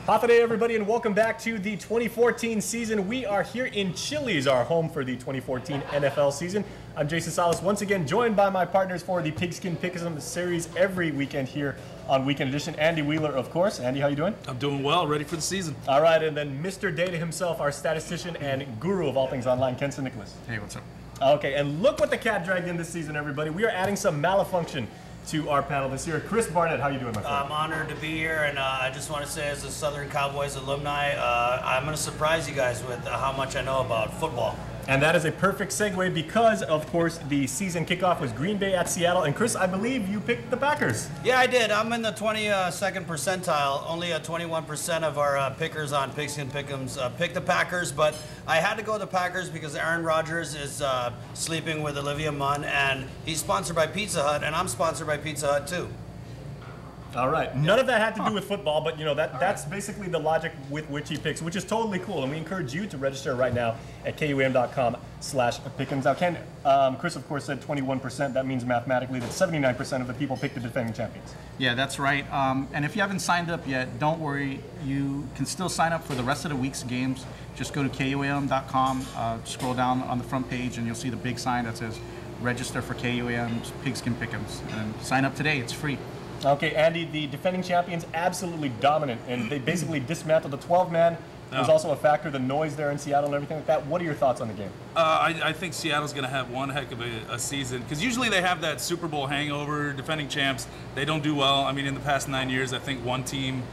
Day, everybody, and welcome back to the 2014 season. We are here in Chili's, our home for the 2014 NFL season. I'm Jason Salas, once again joined by my partners for the Pigskin Pickems series every weekend here on Weekend Edition. Andy Wheeler, of course. Andy, how you doing? I'm doing well, ready for the season. All right, and then Mr. Data himself, our statistician and guru of all things online, San Nicolas. Hey, what's up? Okay, and look what the cat dragged in this season, everybody. We are adding some malfunction to our panel this year. Chris Barnett, how you doing, my friend? I'm honored to be here, and I just want to say, as a Southern Cowboys alumni, I'm going to surprise you guys with how much I know about football. And that is a perfect segue because, of course, the season kickoff was Green Bay at Seattle. And Chris, I believe you picked the Packers. Yeah, I did. I'm in the 22nd percentile. Only 21% of our pickers on Pigskin Pickems picked the Packers, but I had to go with the Packers because Aaron Rodgers is sleeping with Olivia Munn, and he's sponsored by Pizza Hut, and I'm sponsored by Pizza Hut too. All right. None of that had to do with football, but you know that's basically the logic with which he picks, which is totally cool. And we encourage you to register right now at KUAM.com/Pickems. Now, Chris, of course, said 21%. That means mathematically that 79% of the people picked the defending champions. Yeah, that's right. And if you haven't signed up yet, don't worry. You can still sign up for the rest of the week's games. Just go to KUAM.com, scroll down on the front page, and you'll see the big sign that says register for KUAM's Pigskin Pickems. And sign up today. It's free. Okay, Andy, the defending champions absolutely dominant, and they basically dismantled the 12-man. There was also a factor, the noise there in Seattle and everything like that. What are your thoughts on the game? I think Seattle's going to have one heck of a season, because usually they have that Super Bowl hangover. Defending champs, they don't do well. I mean, in the past 9 years, I think one team,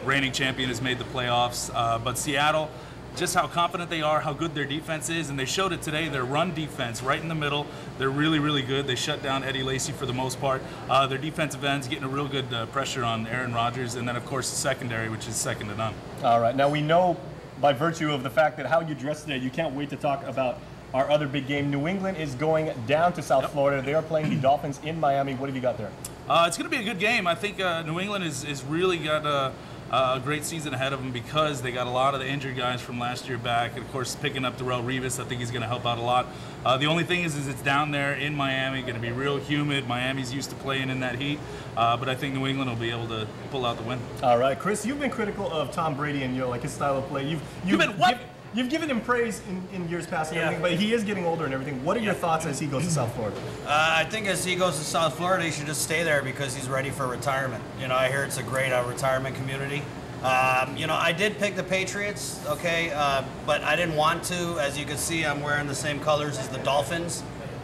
reigning champion, has made the playoffs. But Seattle, just how confident they are, how good their defense is, and they showed it today. Their run defense right in the middle, they're really, really good. They shut down Eddie Lacy for the most part. Their defensive ends getting a real good pressure on Aaron Rodgers, and then, of course, the secondary, which is second to none. All right. Now, we know by virtue of the fact that how you dressed today, you can't wait to talk about our other big game. New England is going down to South Florida. They are playing the Dolphins in Miami. What have you got there? It's going to be a good game. I think New England is really got a great season ahead of them because they got a lot of the injured guys from last year back. And, of course, picking up Darrelle Revis, I think he's going to help out a lot. The only thing is it's down there in Miami, going to be real humid. Miami's used to playing in that heat. But I think New England will be able to pull out the win. All right, Chris, you've been critical of Tom Brady and like his style of play. You've been what? You've given him praise in years past and everything, but he is getting older and everything. What are your thoughts as he goes to South Florida? I think as he goes to South Florida, he should just stay there because he's ready for retirement. You know, I hear it's a great retirement community. You know, I did pick the Patriots, okay, but I didn't want to. As you can see, I'm wearing the same colors as the Dolphins,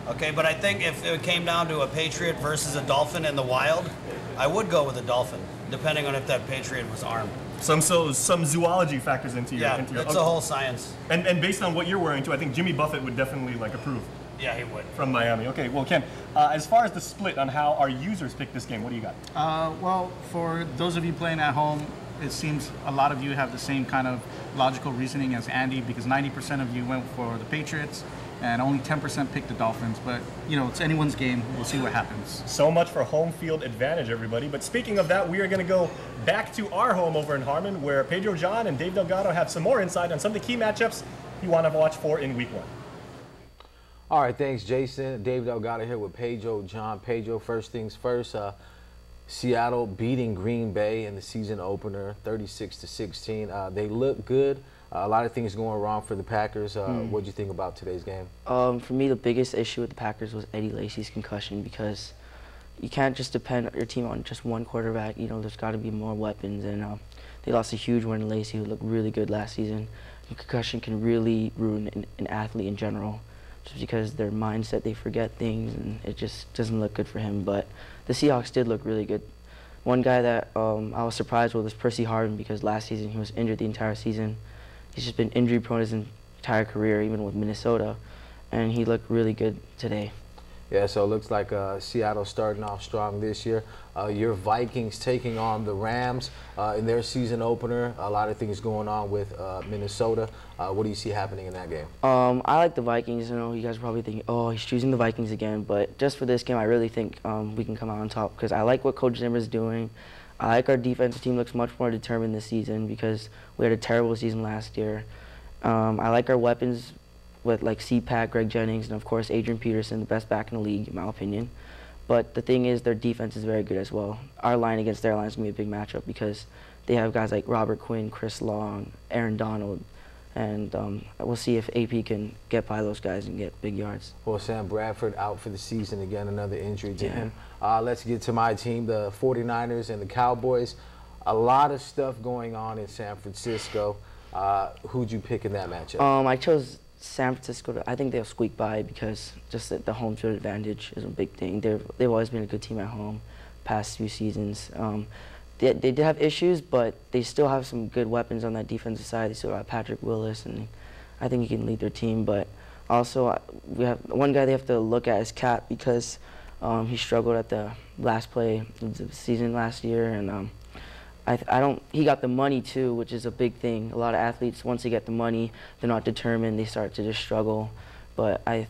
okay, but I think if it came down to a Patriot versus a Dolphin in the wild, I would go with a Dolphin, depending on if that Patriot was armed. Some zoology factors into your... Yeah, it's a whole science. And based on what you're wearing, too, I think Jimmy Buffett would definitely, approve. Yeah, he would. From Miami. Okay, well, Ken, as far as the split on how our users pick this game, what do you got? Well, for those of you playing at home, it seems a lot of you have the same kind of logical reasoning as Andy, because 90% of you went for the Patriots and only 10% picked the Dolphins. But, you know, it's anyone's game. We'll see what happens. So much for home field advantage, everybody. But speaking of that, we are going to go back to our home over in Harmon, where Pedro John and Dave Delgado have some more insight on some of the key matchups you want to watch for in Week 1. All right, thanks, Jason. Dave Delgado here with Pedro John. Pedro, first things first. Seattle beating Green Bay in the season opener, 36-16. They look good. A lot of things going wrong for the Packers. What did you think about today's game? For me, the biggest issue with the Packers was Eddie Lacy's concussion, because you can't just depend your team on just one quarterback. You know, there's got to be more weapons, and they lost a huge one to Lacy, who looked really good last season. And concussion can really ruin an athlete in general, just because their mindset, they forget things, and it just doesn't look good for him. But the Seahawks did look really good. One guy that I was surprised with was Percy Harvin, because last season he was injured the entire season. He's just been injury prone his entire career, even with Minnesota, and he looked really good today. Yeah, so it looks like Seattle starting off strong this year. Your Vikings taking on the Rams in their season opener. A lot of things going on with Minnesota. What do you see happening in that game? I like the Vikings. You know, you guys are probably thinking, oh, he's choosing the Vikings again. But just for this game, I really think we can come out on top, because I like what Coach Zimmer's doing. I like our defensive team looks much more determined this season, because we had a terrible season last year. I like our weapons with like CPAC, Greg Jennings, and of course Adrian Peterson, the best back in the league in my opinion. But the thing is, their defense is very good as well. Our line against their line is going to be a big matchup, because they have guys like Robert Quinn, Chris Long, Aaron Donald, and we'll see if AP can get by those guys and get big yards. Well, Sam Bradford out for the season again, another injury to him. Let's get to my team, the 49ers and the Cowboys. A lot of stuff going on in San Francisco. Who'd you pick in that matchup? I chose San Francisco. I think they'll squeak by because just the home field advantage is a big thing. They've always been a good team at home past few seasons. They did have issues, but they still have some good weapons on that defensive side. They still got Patrick Willis, and I think he can lead their team. But also, we have one guy they have to look at is Cap because he struggled at the last play of the season last year, and he got the money too, which is a big thing. A lot of athletes, once they get the money, they're not determined. They start to just struggle. But I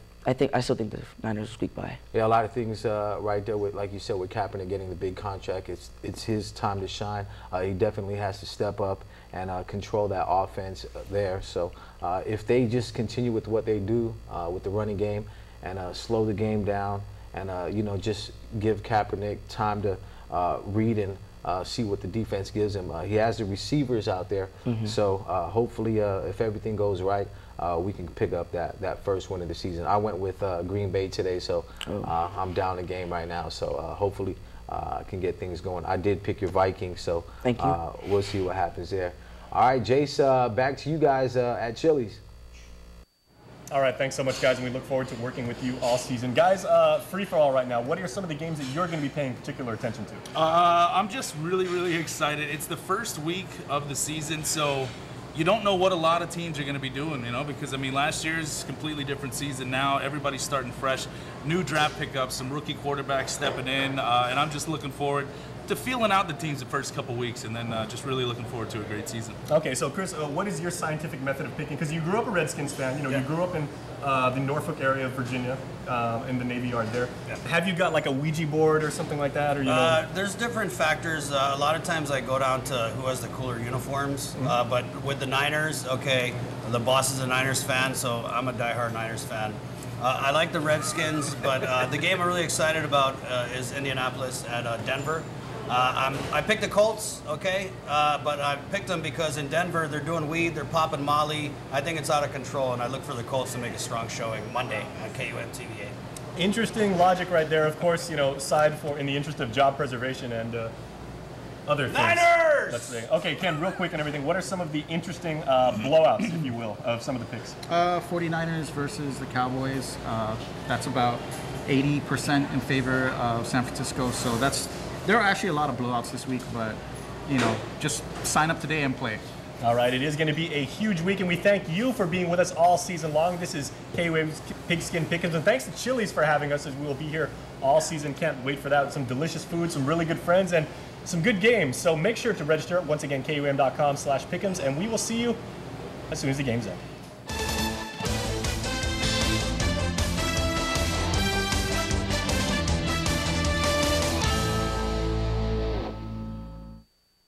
still think the Niners will squeak by. Yeah, a lot of things right there with, like you said, with Kaepernick getting the big contract. It's his time to shine. He definitely has to step up and control that offense there. So if they just continue with what they do with the running game and slow the game down and just give Kaepernick time to read and see what the defense gives him. He has the receivers out there, so hopefully if everything goes right, we can pick up that first win of the season. I went with Green Bay today, so I'm down the game right now, so hopefully I can get things going. I did pick your Vikings, so thank you. We'll see what happens there. All right, Jace, back to you guys at Chili's. All right, thanks so much, guys, and we look forward to working with you all season. Guys, free-for-all right now, what are some of the games that you're going to be paying particular attention to? I'm just really, really excited. It's the first week of the season, so you don't know what a lot of teams are going to be doing, because, last year's completely different season. Now everybody's starting fresh. New draft pickups, some rookie quarterbacks stepping in, and I'm just looking forward to feeling out the teams the first couple weeks, and then just really looking forward to a great season. Okay, so Chris, what is your scientific method of picking? Because you grew up a Redskins fan, you grew up in the Norfolk area of Virginia, in the Navy Yard there. Yeah. Have you got like a Ouija board or something like that? Or there's different factors. A lot of times I go down to who has the cooler uniforms, but with the Niners, okay, the boss is a Niners fan, so I'm a diehard Niners fan. I like the Redskins, but the game I'm really excited about is Indianapolis at Denver. I picked the Colts, okay, but I picked them because in Denver they're doing weed, they're popping Molly. I think it's out of control, and I look for the Colts to make a strong showing Monday on KUAM TV8. Interesting logic right there. Of course, side for in the interest of job preservation and other things. Niners! Let's see. Okay, Ken, real quick and everything. What are some of the interesting blowouts, if you will, of some of the picks? 49ers versus the Cowboys. That's about 80% in favor of San Francisco. So there are actually a lot of blowouts this week, but just sign up today and play. All right, it is going to be a huge week, and we thank you for being with us all season long. This is KUAM's Pigskin Pickems, and thanks to Chili's for having us, as we will be here all season. Can't wait for that. Some delicious food, some really good friends, and some good games. So make sure to register. Once again, KUAM.com/Pickems, and we will see you as soon as the game's up.